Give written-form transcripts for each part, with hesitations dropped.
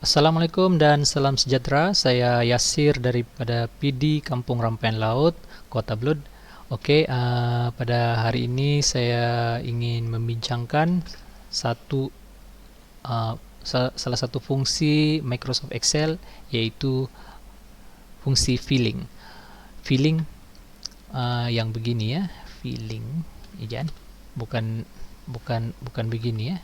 Assalamualaikum dan salam sejahtera. Saya Yasir daripada PD Kampung Rampaian Laut, Kota Blud. Pada hari ini saya ingin membincangkan satu salah satu fungsi Microsoft Excel, yaitu fungsi filling. Filling yang begini ya, filling, ya, bukan bukan begini ya.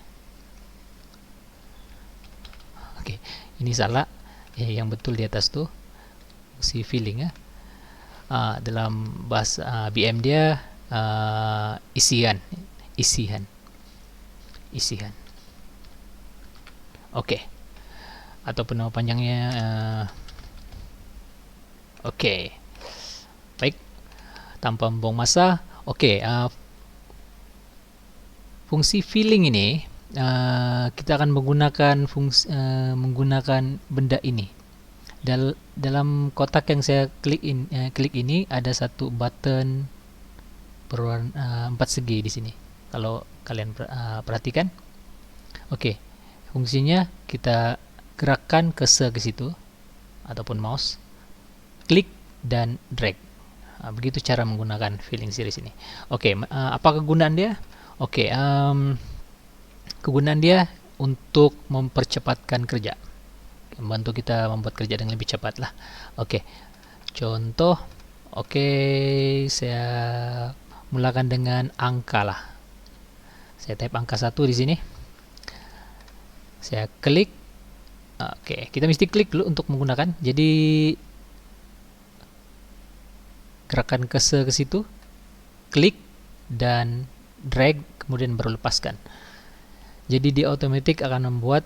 Oke, ini salah. Yang betul di atas tuh fungsi filling ya. Dalam bahasa BM dia isian. Oke, ataupun nama panjangnya. Oke, baik. Tanpa membuang masa. Fungsi filling ini kita akan menggunakan benda ini. Dalam kotak yang saya klik ini ada satu button berwarna 4 segi di sini. Kalau kalian perhatikan. Fungsinya kita gerakkan ke situ ataupun mouse, klik dan drag. Begitu cara menggunakan filling series ini. Apa kegunaan dia? Kegunaan dia untuk mempercepatkan kerja, membantu kita membuat kerja dengan lebih cepat lah. Contoh. Saya mulakan dengan angka lah. Saya type angka 1 di sini. Saya klik. Kita mesti klik dulu untuk menggunakan. Jadi gerakan ke situ, klik dan drag, kemudian baru lepaskan. Jadi dia otomatis akan membuat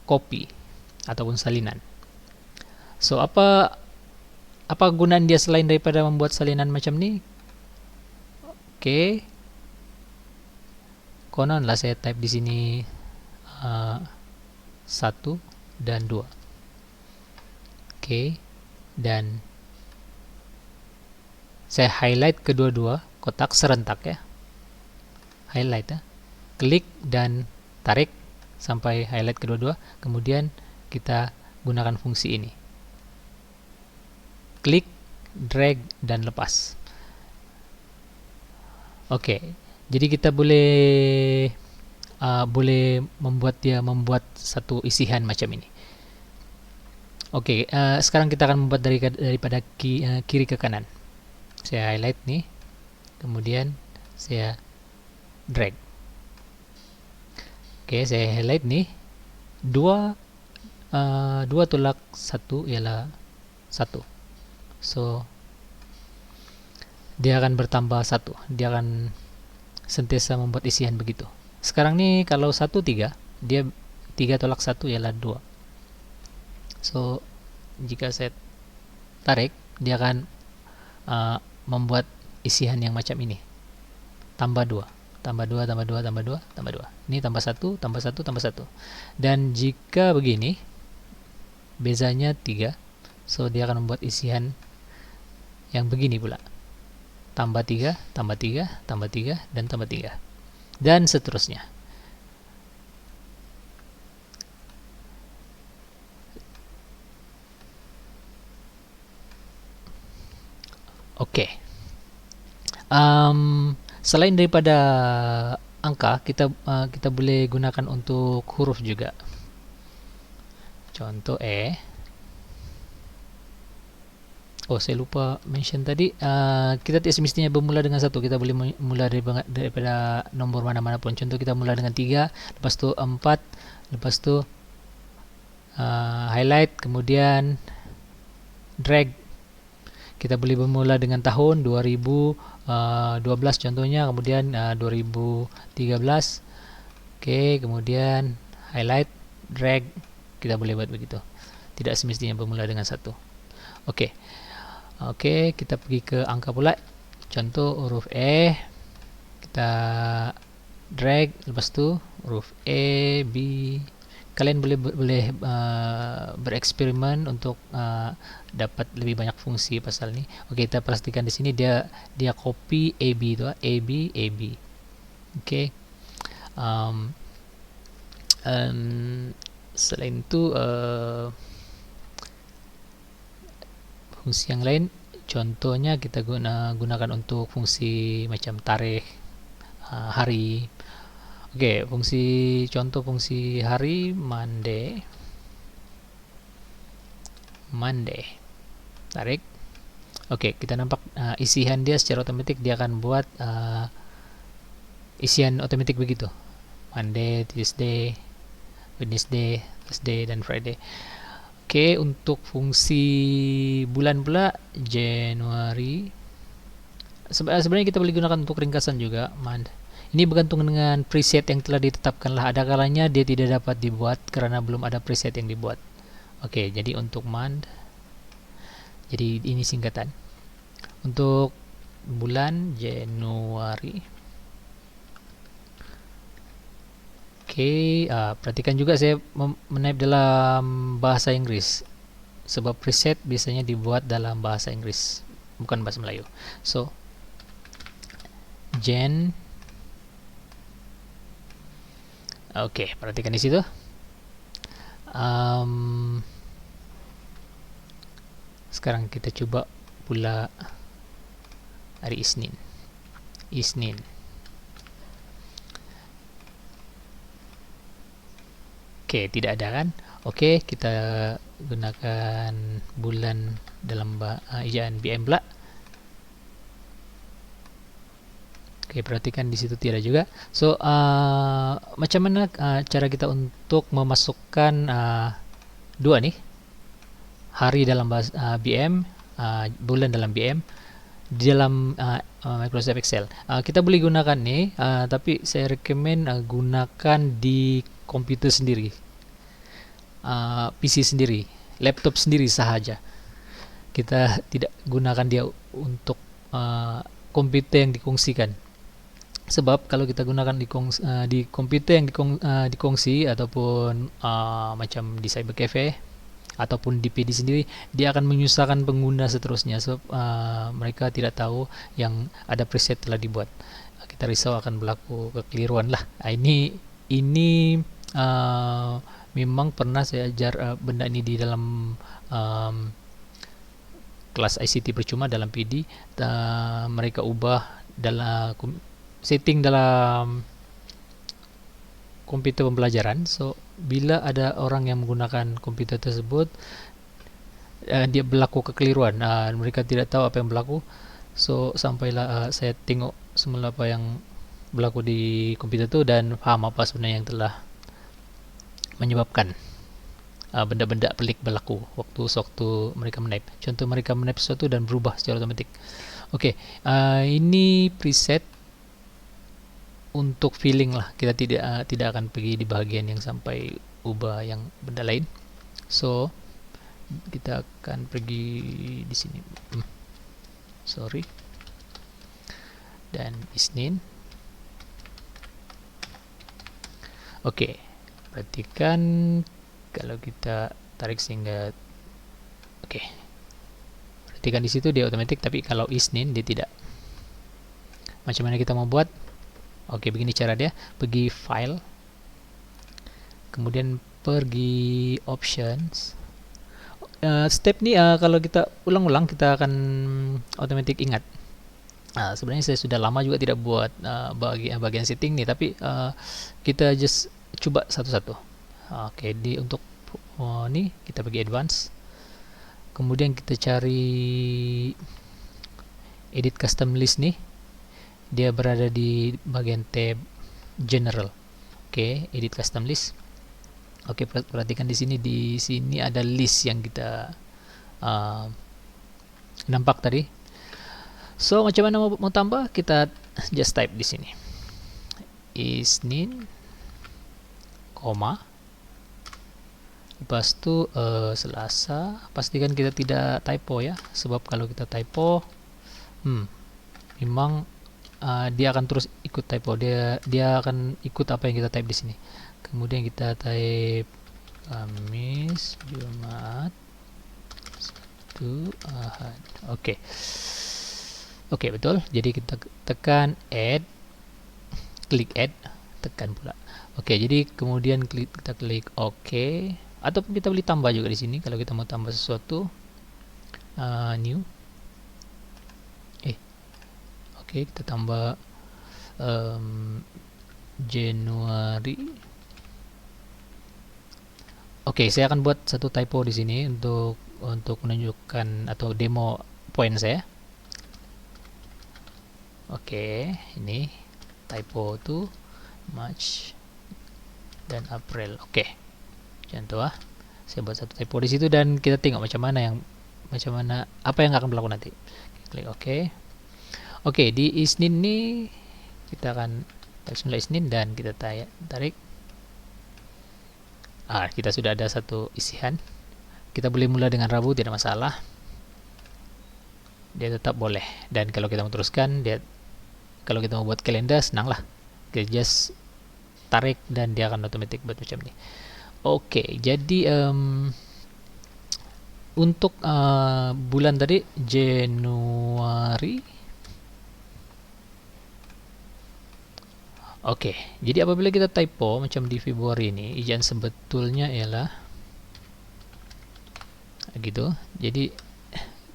copy ataupun salinan. So apa gunaan dia selain daripada membuat salinan macam ni? Konon lah saya type di sini 1 dan 2. Dan saya highlight kedua-dua kotak serentak ya. Highlight ya. Klik dan tarik sampai highlight kedua-dua, kemudian kita gunakan fungsi ini. Klik, drag dan lepas. Jadi kita boleh membuat satu isian macam ini. Sekarang kita akan membuat daripada kiri ke kanan. Saya highlight nih, kemudian saya drag. Saya highlight nih, 2 tolak 1 ialah 1. So dia akan bertambah 1. Dia akan sentiasa membuat isian begitu. Sekarang nih kalau 1 3, dia 3 tolak 1 ialah 2. So jika saya tarik, dia akan membuat isian yang macam ini. Tambah 2. Tambah 2, tambah 2, tambah 2, tambah 2. Ini tambah 1, tambah 1, tambah 1. Dan jika begini, bezanya 3. So dia akan membuat isian yang begini pula. Tambah 3, tambah 3, tambah 3, dan tambah 3. Dan seterusnya. Selain daripada angka, kita boleh gunakan untuk huruf juga. Contoh saya lupa mention tadi, kita tidak semestinya bermula dengan 1. Kita boleh mula daripada nombor mana-mana pun. Contoh kita mula dengan 3, lepas tu 4, lepas tu highlight, kemudian drag. Kita boleh bermula dengan tahun 2012 contohnya, kemudian 2013. Kemudian highlight, drag. Kita boleh buat begitu. Tidak semestinya bermula dengan 1. Kita pergi ke angka pula. Contoh huruf E, kita drag, lepas tu huruf A, B. Kalian boleh bereksperimen untuk dapat lebih banyak fungsi pasal ni. Kita pastikan di sini dia copy AB tu, AB, AB. Selain itu fungsi yang lain, contohnya kita gunakan untuk fungsi macam tarikh hari. Oke, contoh fungsi hari Monday tarik. Oke, kita nampak isian dia secara otomatis dia akan buat isian otomatis begitu. Monday, Tuesday, Wednesday, Thursday, dan Friday. Oke, untuk fungsi bulan pula Januari. Sebenarnya kita boleh gunakan untuk ringkasan juga, month. Ini bergantung dengan preset yang telah ditetapkan lah. Ada kalanya dia tidak dapat dibuat karena belum ada preset yang dibuat. Oke, jadi untuk month, jadi ini singkatan. Untuk bulan Januari. Oke, perhatikan juga saya menaip dalam bahasa Inggris, sebab preset biasanya dibuat dalam bahasa Inggris, bukan bahasa Melayu. So, Jan. Oke, perhatikan di situ. Sekarang kita coba pula hari Isnin. Oke, tidak ada kan? Oke, kita gunakan bulan dalam ejaan BM pula. Oke, perhatikan di situ tidak juga. So, macam mana cara kita untuk memasukkan dua nih, hari dalam BM, bulan dalam BM di dalam Microsoft Excel. Kita boleh gunakan nih, tapi saya rekomen gunakan di komputer sendiri, PC sendiri, laptop sendiri sahaja. Kita tidak gunakan dia untuk komputer yang dikongsikan. Sebab kalau kita gunakan di komputer yang dikongsi ataupun macam di cyber cafe ataupun di PD sendiri, dia akan menyusahkan pengguna seterusnya. Sebab mereka tidak tahu yang ada preset telah dibuat. Kita risau akan berlaku kekeliruan lah. Ini memang pernah saya ajar benda ini di dalam kelas ICT percuma dalam PD. Mereka ubah dalam setting dalam komputer pembelajaran. So, bila ada orang yang menggunakan komputer tersebut, dia berlaku kekeliruan. Mereka tidak tahu apa yang berlaku. So, sampailah saya tengok semula apa yang berlaku di komputer itu dan paham apa sebenarnya yang telah menyebabkan benda-benda pelik berlaku waktu mereka menaip. Contoh, mereka menaip sesuatu dan berubah secara otomatis. Oke, ini preset untuk feeling lah. Kita tidak akan pergi di bahagian yang sampai ubah yang benda lain. So, kita akan pergi di sini. Sorry. Dan Isnin. Oke, perhatikan kalau kita tarik sehingga perhatikan di situ dia otomatis, tapi kalau Isnin dia tidak. Macam mana kita mau buat? Oke, begini cara dia. Pergi file, kemudian pergi options. Step ini kalau kita ulang-ulang kita akan otomatis ingat. Sebenarnya saya sudah lama juga tidak buat bagian setting nih, tapi kita just coba satu-satu. Oke, untuk ini kita pergi advance, kemudian kita cari edit custom list nih. Dia berada di bagian tab general. Oke, edit custom list. Oke, perhatikan di sini ada list yang kita nampak tadi. So, macam mana mau tambah? Kita just type di sini Isnin, koma, lepas itu Selasa. Pastikan kita tidak typo ya, sebab kalau kita typo memang dia akan terus ikut typo. Dia akan ikut apa yang kita type di sini. Kemudian kita type Kamis, Jumat, Sabtu, Ahad. Oke, betul. Jadi kita tekan add, klik add, tekan pula. Oke, jadi kemudian kita klik OK, ataupun kita boleh tambah juga di sini kalau kita mau tambah sesuatu. New. Oke, kita tambah Januari. Oke, saya akan buat satu typo di sini untuk menunjukkan atau demo poin saya. Oke, ini typo to March dan April. Oke, contoh saya buat satu typo di situ dan kita tengok macam mana apa yang akan berlaku nanti. Klik OK. Oke, di Isnin nih kita akan mulai Isnin dan kita tarik. Kita sudah ada satu isian. Kita boleh mulai dengan Rabu, tidak masalah. Dia tetap boleh. Dan kalau kita mau teruskan, kalau kita mau buat kalender, senang lah. Kita just tarik dan dia akan otomatis buat macam ini. Oke, jadi untuk bulan tadi Januari. Oke, jadi apabila kita typo macam di Februari ini, ijaan sebetulnya ialah gitu. Jadi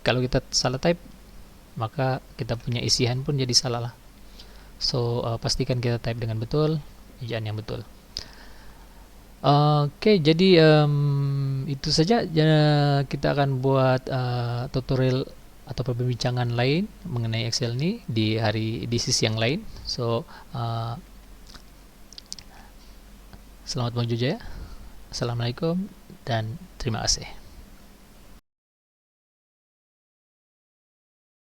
kalau kita salah type, maka kita punya isian pun jadi salah lah. So pastikan kita type dengan betul, ijaan yang betul. Oke, jadi itu saja. Kita akan buat tutorial atau perbincangan lain mengenai Excel ini di sesi yang lain. So selamat berjaya. Assalamualaikum dan terima kasih.